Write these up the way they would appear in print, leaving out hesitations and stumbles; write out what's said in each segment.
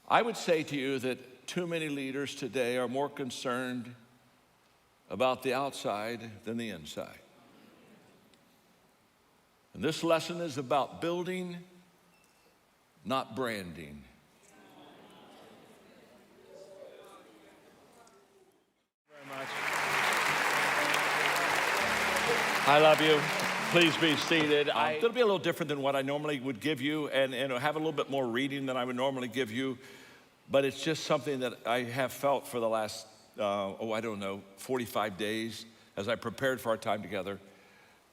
I would say to you that too many leaders today are more concerned about the outside than the inside. And this lesson is about building, not branding. Very much. I love you. Please be seated. It'll be a little different than what I normally would give you, and have a little bit more reading than I would normally give you, but it's just something that I have felt for the last, 45 days as I prepared for our time together,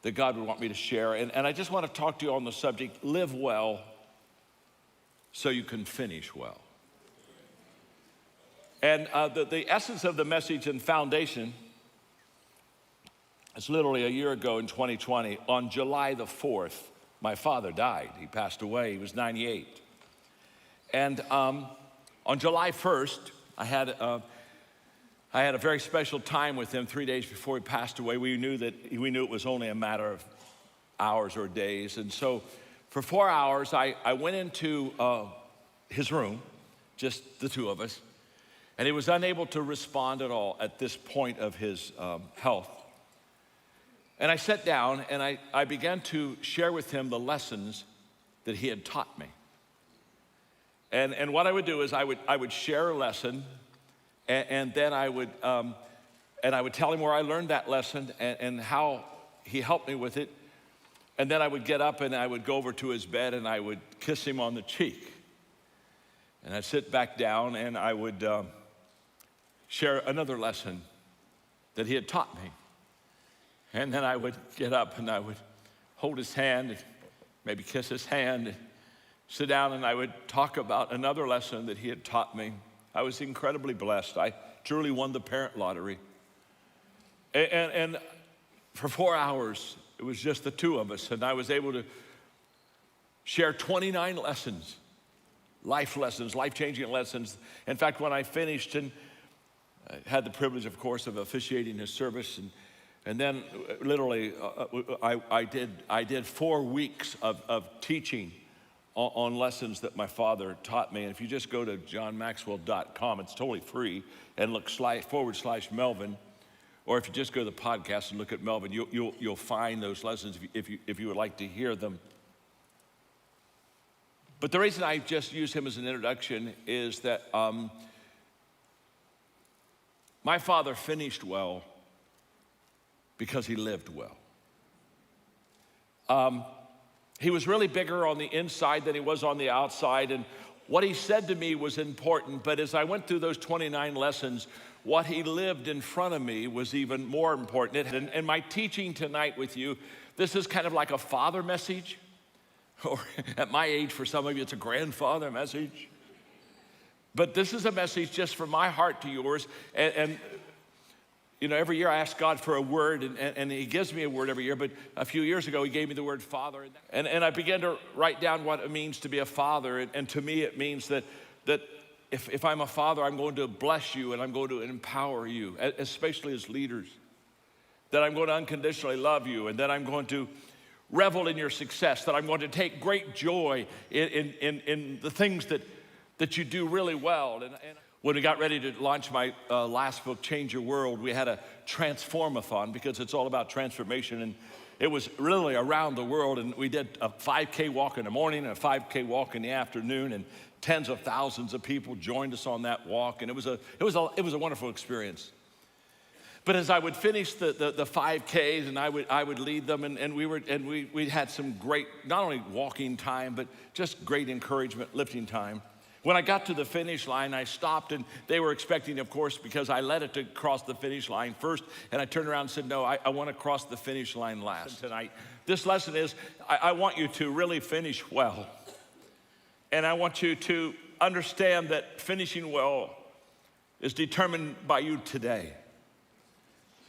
that God would want me to share. And I just want to talk to you on the subject, live well so you can finish well. And the essence of the message and foundation, it's literally a year ago in 2020, on July the 4th, my father died. He passed away, he was 98. And on July 1st, I had a very special time with him 3 days before he passed away. We knew it was only a matter of hours or days. And so for 4 hours, I went into his room, just the two of us, and he was unable to respond at all at this point of his health. And I sat down and I began to share with him the lessons that he had taught me. And what I would do is I would share a lesson, and then I would tell him where I learned that lesson and how he helped me with it. And then I would get up and I would go over to his bed and I would kiss him on the cheek. And I'd sit back down and I would share another lesson that he had taught me. And then I would get up and I would hold his hand, and maybe kiss his hand, and sit down, and I would talk about another lesson that he had taught me. I was incredibly blessed. I truly won the parent lottery. And for 4 hours, it was just the two of us, and I was able to share 29 lessons, life-changing lessons. In fact, when I finished, and I had the privilege, of course, of officiating his service, and then literally I did 4 weeks of teaching on lessons that my father taught me. And if you just go to johnmaxwell.com, it's totally free, and look /Melvin, or if you just go to the podcast and look at Melvin, you'll find those lessons if you would like to hear them. But the reason I just use him as an introduction is that my father finished well because he lived well. He was really bigger on the inside than he was on the outside, and what he said to me was important, but as I went through those 29 lessons, what he lived in front of me was even more important. And my teaching tonight with you, this is kind of like a father message, or at my age, for some of you, it's a grandfather message. But this is a message just from my heart to yours, and you know, every year I ask God for a word, and he gives me a word every year, but a few years ago he gave me the word father. And I began to write down what it means to be a father, and to me it means that if I'm a father, I'm going to bless you and I'm going to empower you, especially as leaders. That I'm going to unconditionally love you, and that I'm going to revel in your success, that I'm going to take great joy in the things that you do really well. And when we got ready to launch my last book, Change Your World, we had a transformathon, because it's all about transformation, and it was really around the world, and we did a 5K walk in the morning and a 5K walk in the afternoon, and tens of thousands of people joined us on that walk, and it was a wonderful experience. But as I would finish the 5Ks and I would lead them, and we had some great, not only walking time, but just great encouragement, lifting time. When I got to the finish line, I stopped, and they were expecting, of course, because I led it to cross the finish line first, and I turned around and said, no, I want to cross the finish line last tonight. This lesson is, I want you to really finish well. And I want you to understand that finishing well is determined by you today.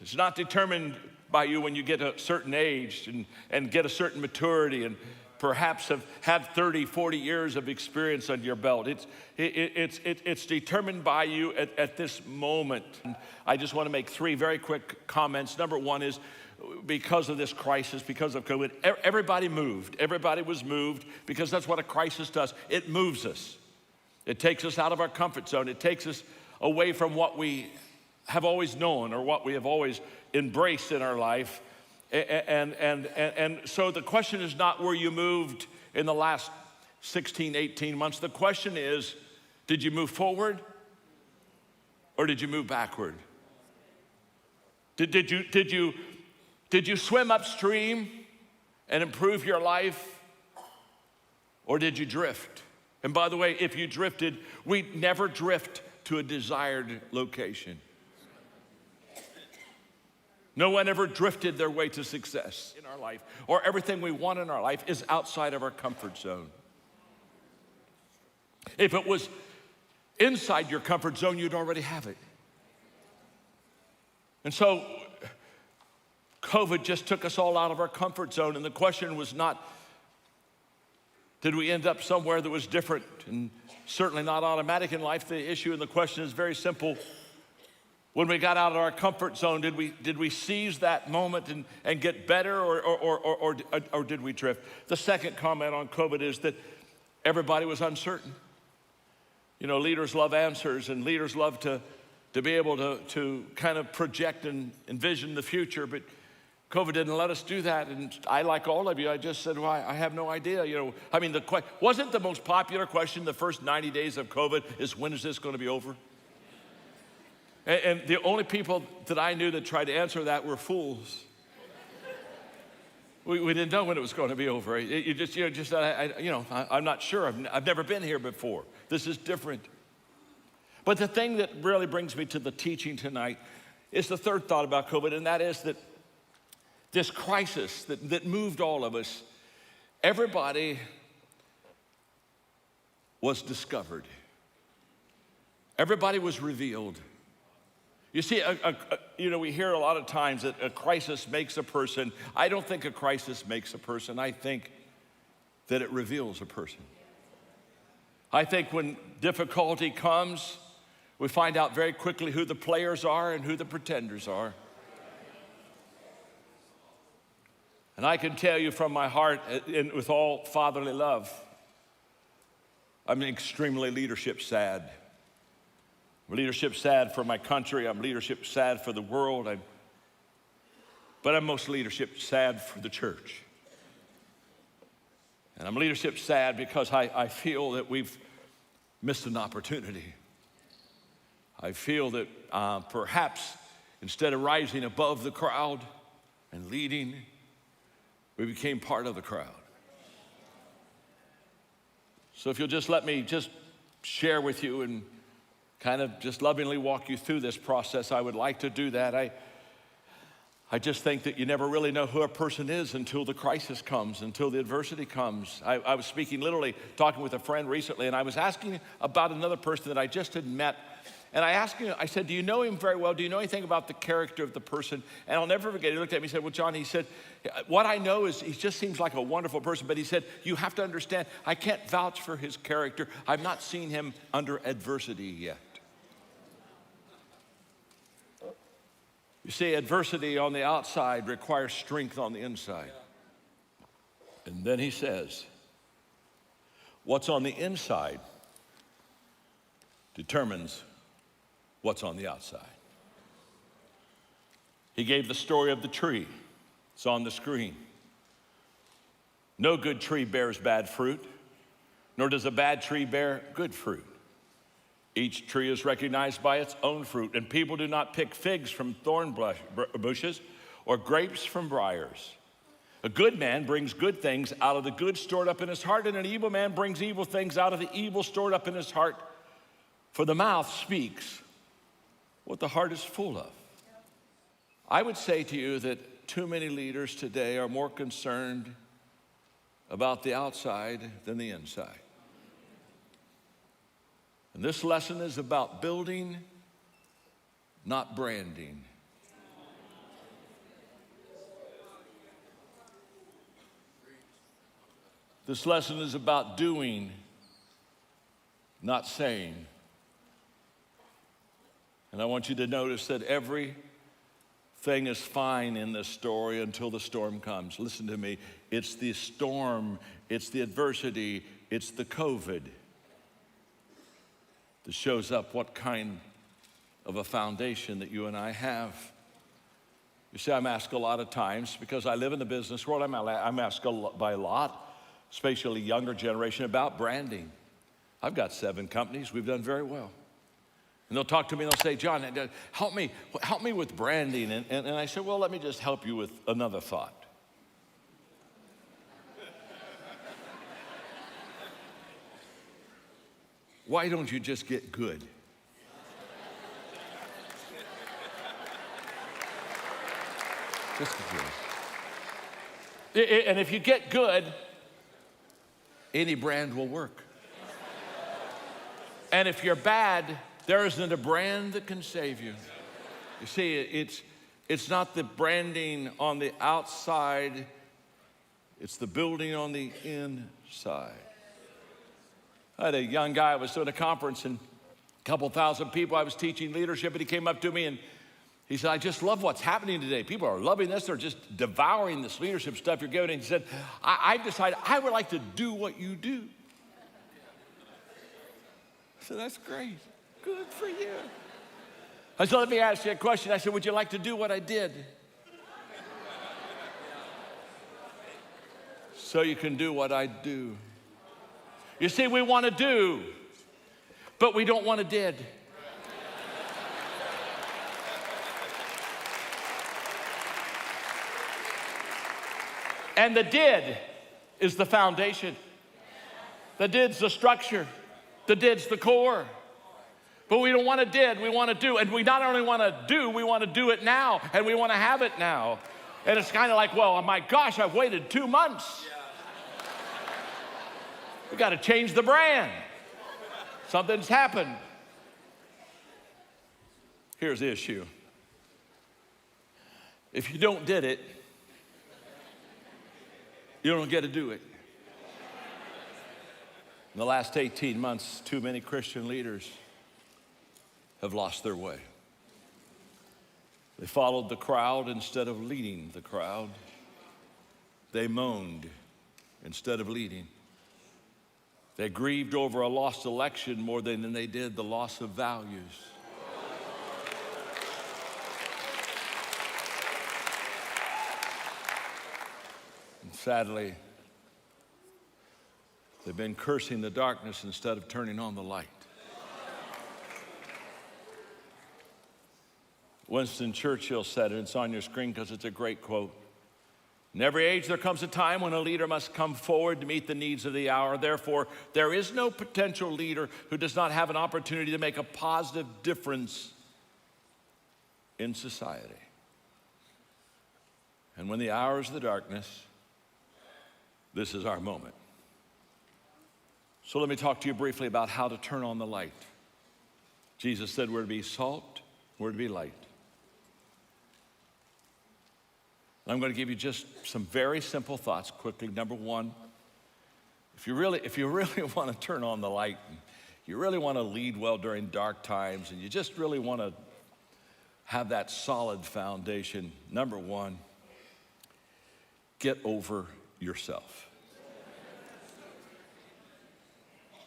It's not determined by you when you get a certain age and get a certain maturity and perhaps have had 30, 40 years of experience under your belt. It's determined by you at this moment. And I just want to make 3 very quick comments. Number 1 is, because of this crisis, because of COVID, everybody moved. Everybody was moved, because that's what a crisis does. It moves us. It takes us out of our comfort zone. It takes us away from what we have always known or what we have always embraced in our life. And so the question is not where you moved in the last 16, 18 months. The question is, did you move forward or did you move backward? Did you swim upstream and improve your life, or did you drift? And by the way, if you drifted, we never drift to a desired location. No one ever drifted their way to success in our life, or everything we want in our life is outside of our comfort zone. If it was inside your comfort zone, you'd already have it. And so COVID just took us all out of our comfort zone, and the question was not, did we end up somewhere that was different and certainly not automatic in life? The issue and the question is very simple. When we got out of our comfort zone, did we seize that moment and get better, or did we drift? The second comment on COVID is that everybody was uncertain. You know, leaders love answers, and leaders love to be able to kind of project and envision the future, but COVID didn't let us do that. And I, like all of you, I just said, well, I have no idea. You know, I mean, wasn't the most popular question the first 90 days of COVID is, when is this going to be over? And the only people that I knew that tried to answer that were fools. We didn't know when it was going to be over. I'm not sure. I've never been here before. This is different. But the thing that really brings me to the teaching tonight is the third thought about COVID, and that is that this crisis that moved all of us, everybody was discovered. Everybody was revealed. You see, we hear a lot of times that a crisis makes a person. I don't think a crisis makes a person. I think that it reveals a person. I think when difficulty comes, we find out very quickly who the players are and who the pretenders are. And I can tell you from my heart, and with all fatherly love, I'm extremely leadership sad. I'm leadership sad for my country. I'm leadership sad for the world. But I'm most leadership sad for the church. And I'm leadership sad because I feel that we've missed an opportunity. I feel that perhaps instead of rising above the crowd and leading, we became part of the crowd. So if you'll just let me just share with you and kind of just lovingly walk you through this process, I would like to do that. I just think that you never really know who a person is until the crisis comes, until the adversity comes. I was talking with a friend recently, and I was asking about another person that I just had met. And I asked him, I said, do you know him very well? Do you know anything about the character of the person? And I'll never forget, he looked at me and said, well, John, he said, what I know is he just seems like a wonderful person. But he said, you have to understand, I can't vouch for his character. I've not seen him under adversity yet. You see, adversity on the outside requires strength on the inside. And then he says, what's on the inside determines what's on the outside. He gave the story of the tree. It's on the screen. No good tree bears bad fruit, nor does a bad tree bear good fruit. Each tree is recognized by its own fruit, and people do not pick figs from thorn bushes or grapes from briars. A good man brings good things out of the good stored up in his heart, and an evil man brings evil things out of the evil stored up in his heart. For the mouth speaks what the heart is full of. I would say to you that too many leaders today are more concerned about the outside than the inside. And this lesson is about building, not branding. This lesson is about doing, not saying. And I want you to notice that everything is fine in this story until the storm comes. Listen to me. It's the storm, it's the adversity, it's the COVID that shows up what kind of a foundation that you and I have. You see, I'm asked a lot of times, because I live in the business world, I'm asked by a lot, especially younger generation, about branding. I've got 7 companies. We've done very well. And they'll talk to me and they'll say, John, help me with branding. And I say, well, let me just help you with another thought. Why don't you just get good? Just get good. And if you get good, any brand will work. And if you're bad, there isn't a brand that can save you. You see, it's not the branding on the outside, it's the building on the inside. I had a young guy, I was doing a conference, and a couple thousand people, I was teaching leadership, and he came up to me and he said, I just love what's happening today. People are loving this. They're just devouring this leadership stuff you're giving. And he said, I've decided I would like to do what you do. I said, that's great. Good for you. I said, let me ask you a question. I said, would you like to do what I did? So you can do what I do. You see, we want to do, but we don't want to did. And the did is the foundation. The did's the structure. The did's the core. But we don't want to did, we want to do. And we not only want to do, we want to do it now. And we want to have it now. And it's kind of like, well, my gosh, I've waited 2 months. We got to change the brand. Something's happened. Here's the issue. If you don't did it, you don't get to do it. In the last 18 months, too many Christian leaders have lost their way. They followed the crowd instead of leading the crowd. They moaned instead of leading. They grieved over a lost election more than they did the loss of values. And sadly, they've been cursing the darkness instead of turning on the light. Winston Churchill said it. It's on your screen because it's a great quote. In every age there comes a time when a leader must come forward to meet the needs of the hour. Therefore, there is no potential leader who does not have an opportunity to make a positive difference in society. And when the hour is the darkness, this is our moment. So let me talk to you briefly about how to turn on the light. Jesus said we're to be salt, we're to be light. I'm going to give you just some very simple thoughts quickly. Number one, if you really want to turn on the light, and you really want to lead well during dark times, and you just really want to have that solid foundation, number one, get over yourself.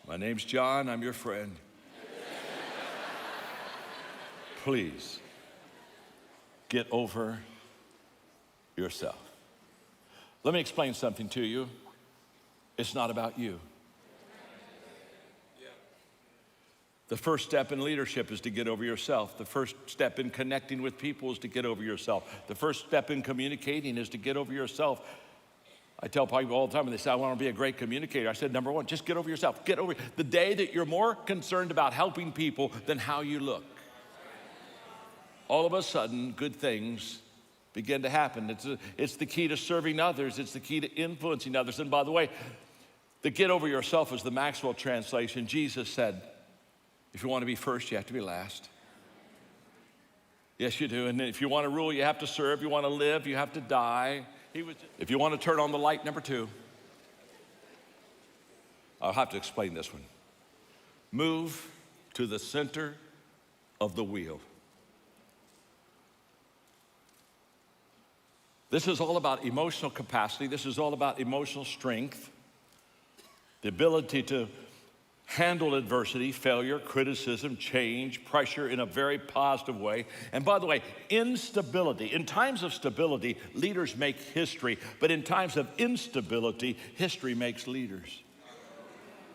My name's John, I'm your friend. Please, get over yourself. Let me explain something to you. It's not about you. The first step in leadership is to get over yourself. The first step in connecting with people is to get over yourself. The first step in communicating is to get over yourself. I tell people all the time when they say, I want to be a great communicator. I said, number one, just get over yourself. Get over the day that you're more concerned about helping people than how you look. All of a sudden, good things begin to happen. It's the key to serving others. It's the key to influencing others. And by the way, the get over yourself is the Maxwell translation. Jesus said, if you want to be first, you have to be last. Yes, you do. And if you want to rule, you have to serve. You want to live, you have to die. If you want to turn on the light, number two, I'll have to explain this one. Move to the center of the wheel. This is all about emotional capacity. This is all about emotional strength, the ability to handle adversity, failure, criticism, change, pressure in a very positive way. And by the way, instability, in times of stability, leaders make history, but in times of instability, history makes leaders.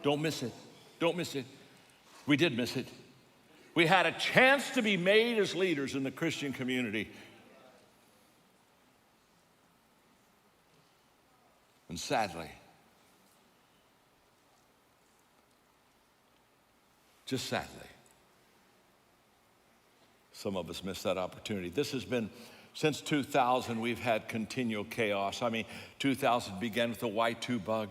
Don't miss it. Don't miss it. We did miss it. We had a chance to be made as leaders in the Christian community. And sadly, just sadly, some of us missed that opportunity. This has been, since 2000, we've had continual chaos. I mean, 2000 began with the Y2 bug,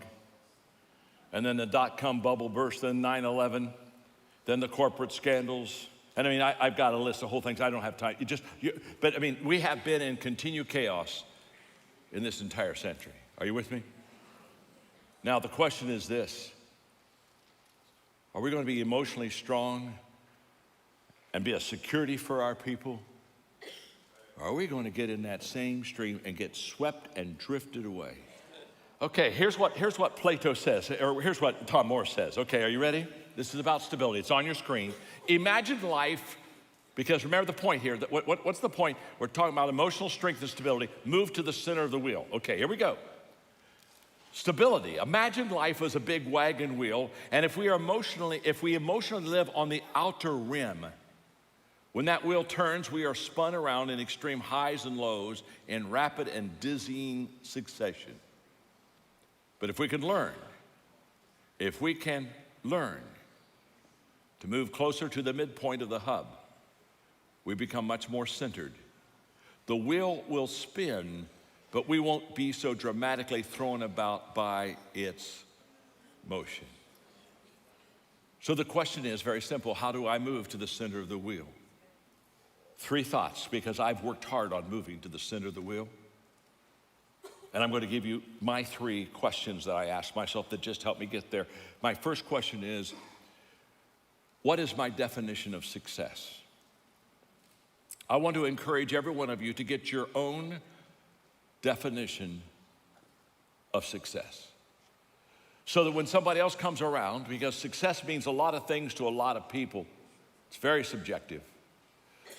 and then the dot-com bubble burst, then 9/11, then the corporate scandals. And I mean, I've got a list of whole things. I don't have time. But I mean, we have been in continued chaos in this entire century. Are you with me? Now, the question is this. Are we going to be emotionally strong and be a security for our people? Or are we going to get in that same stream and get swept and drifted away? Okay, here's what Plato says, or here's what Tom Moore says. Okay, are you ready? This is about stability. It's on your screen. Imagine life, because remember the point here. What's the point? We're talking about emotional strength and stability. Move to the center of the wheel. Okay, here we go. Stability. Imagine life as a big wagon wheel, and if we emotionally live on the outer rim, when that wheel turns, we are spun around in extreme highs and lows in rapid and dizzying succession. But if we can learn to move closer to the midpoint of the hub, we become much more centered. The wheel will spin, but we won't be so dramatically thrown about by its motion. So the question is very simple. How do I move to the center of the wheel? 3 thoughts, because I've worked hard on moving to the center of the wheel. And I'm going to give you my 3 questions that I ask myself that just help me get there. My first question is, what is my definition of success? I want to encourage every one of you to get your own definition of success. So that when somebody else comes around, because success means a lot of things to a lot of people, it's very subjective.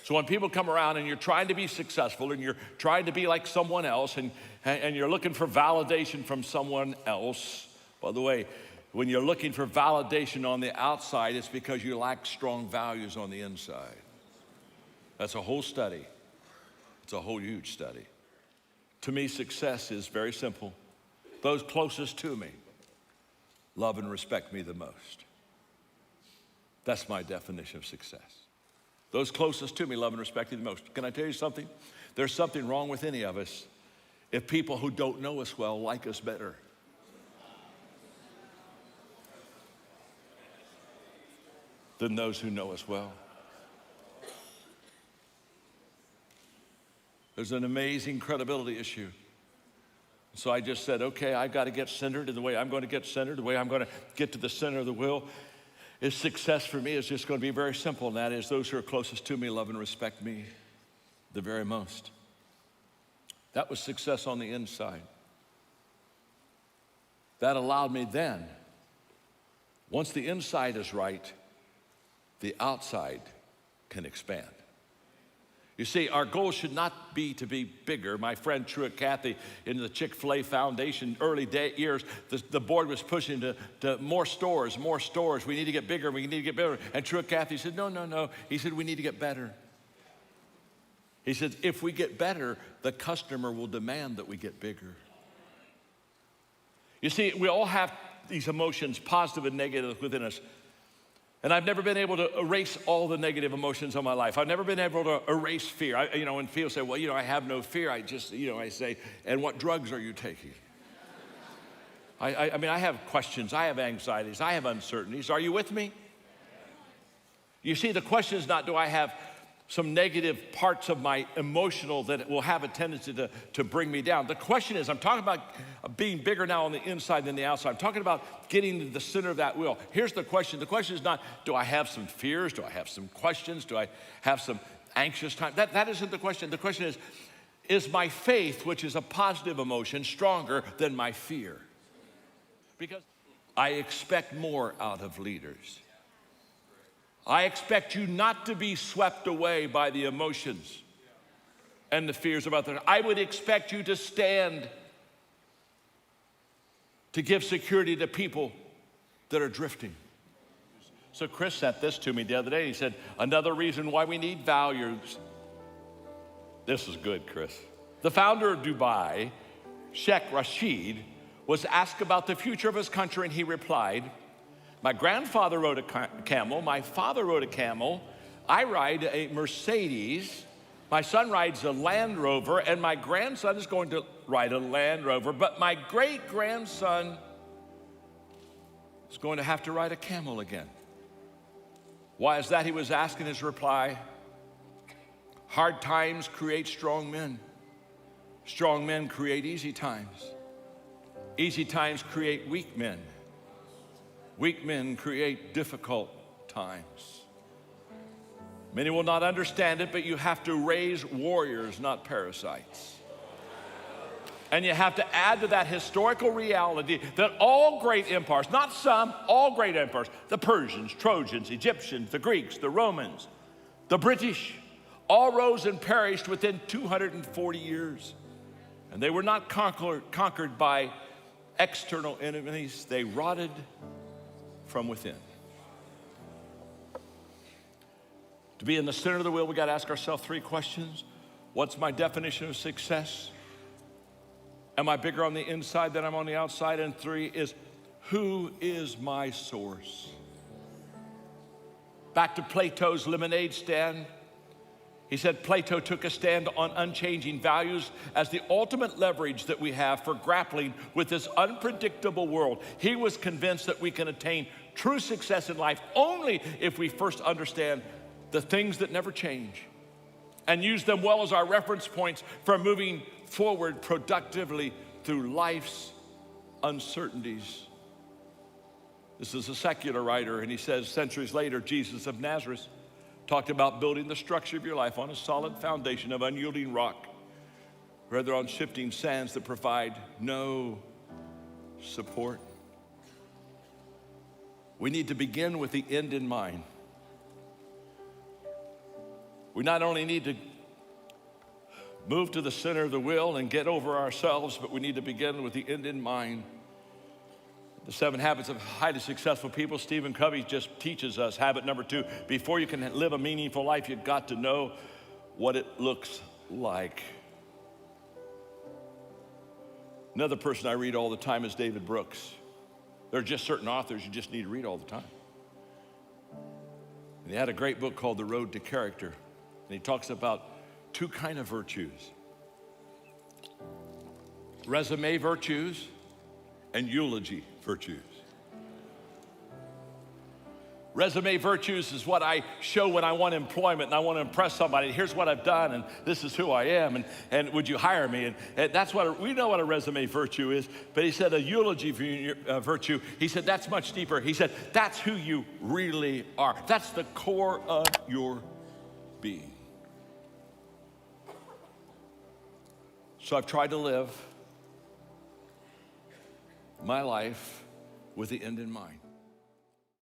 So when people come around and you're trying to be successful and you're trying to be like someone else and you're looking for validation from someone else, by the way, when you're looking for validation on the outside, it's because you lack strong values on the inside. That's a whole study. It's a whole huge study. To me, success is very simple. Those closest to me love and respect me the most. That's my definition of success. Those closest to me love and respect me the most. Can I tell you something? There's something wrong with any of us if people who don't know us well like us better. Than those who know us well. There's an amazing credibility issue. So I just said, okay, I've got to get centered, and the way I'm going to get centered, the way I'm going to get to the center of the wheel, is success for me is just going to be very simple, and that is those who are closest to me love and respect me the very most. That was success on the inside. That allowed me then, once the inside is right, the outside can expand. You see, our goal should not be to be bigger. My friend Truett Cathy in the Chick-fil-A Foundation, early years, the board was pushing to more stores. We need to get bigger, we need to get better. And Truett Cathy said, no. He said, we need to get better. He said, if we get better, the customer will demand that we get bigger. You see, we all have these emotions, positive and negative, within us. And I've never been able to erase all the negative emotions of my life. I've never been able to erase fear. When people say, well, I have no fear, I say, and what drugs are you taking? I have questions, I have anxieties, I have uncertainties. Are you with me? You see, the question is not, do I have some negative parts of my emotional that will have a tendency to bring me down. The question is, I'm talking about being bigger now on the inside than the outside. I'm talking about getting to the center of that wheel. Here's the question. The question is not, do I have some fears? Do I have some questions? Do I have some anxious time? That isn't the question. The question is my faith, which is a positive emotion, stronger than my fear? Because I expect more out of leaders. I expect you not to be swept away by the emotions and the fears of others. I would expect you to stand to give security to people that are drifting. So Chris sent this to me the other day. He said, another reason why we need values. This is good, Chris. The founder of Dubai, Sheikh Rashid, was asked about the future of his country, and he replied, my grandfather rode a camel, my father rode a camel, I ride a Mercedes, my son rides a Land Rover, and my grandson is going to ride a Land Rover, but my great-grandson is going to have to ride a camel again. Why is that? He was asked in his reply, hard times create strong men. Strong men create easy times. Easy times create weak men. Weak men create difficult times. Many will not understand it, but you have to raise warriors, not parasites. And you have to add to that historical reality that all great empires, not some, all great empires, the Persians, Trojans, Egyptians, the Greeks, the Romans, the British, all rose and perished within 240 years. And they were not conquered by external enemies. They rotted from within. To be in the center of the wheel, we got to ask ourselves 3 questions. What's my definition of success? Am I bigger on the inside than I'm on the outside? And 3 is, who is my source? Back to Plato's lemonade stand. He said Plato took a stand on unchanging values as the ultimate leverage that we have for grappling with this unpredictable world. He was convinced that we can attain true success in life only if we first understand the things that never change and use them well as our reference points for moving forward productively through life's uncertainties. This is a secular writer, and he says centuries later, Jesus of Nazareth talked about building the structure of your life on a solid foundation of unyielding rock, rather on shifting sands that provide no support. We need to begin with the end in mind. We not only need to move to the center of the wheel and get over ourselves, but we need to begin with the end in mind. The 7 habits of highly successful people, Stephen Covey just teaches us, habit number 2, before you can live a meaningful life, you've got to know what it looks like. Another person I read all the time is David Brooks. There are just certain authors you just need to read all the time. And he had a great book called The Road to Character. And he talks about 2 kinds of virtues. Resume virtues and eulogy virtues. Resume virtues is what I show when I want employment and I want to impress somebody. Here's what I've done, and this is who I am, and would you hire me? And that's what we know what a resume virtue is. But he said a eulogy virtue, he said that's much deeper. He said that's who you really are. That's the core of your being. So I've tried to live my life with the end in mind.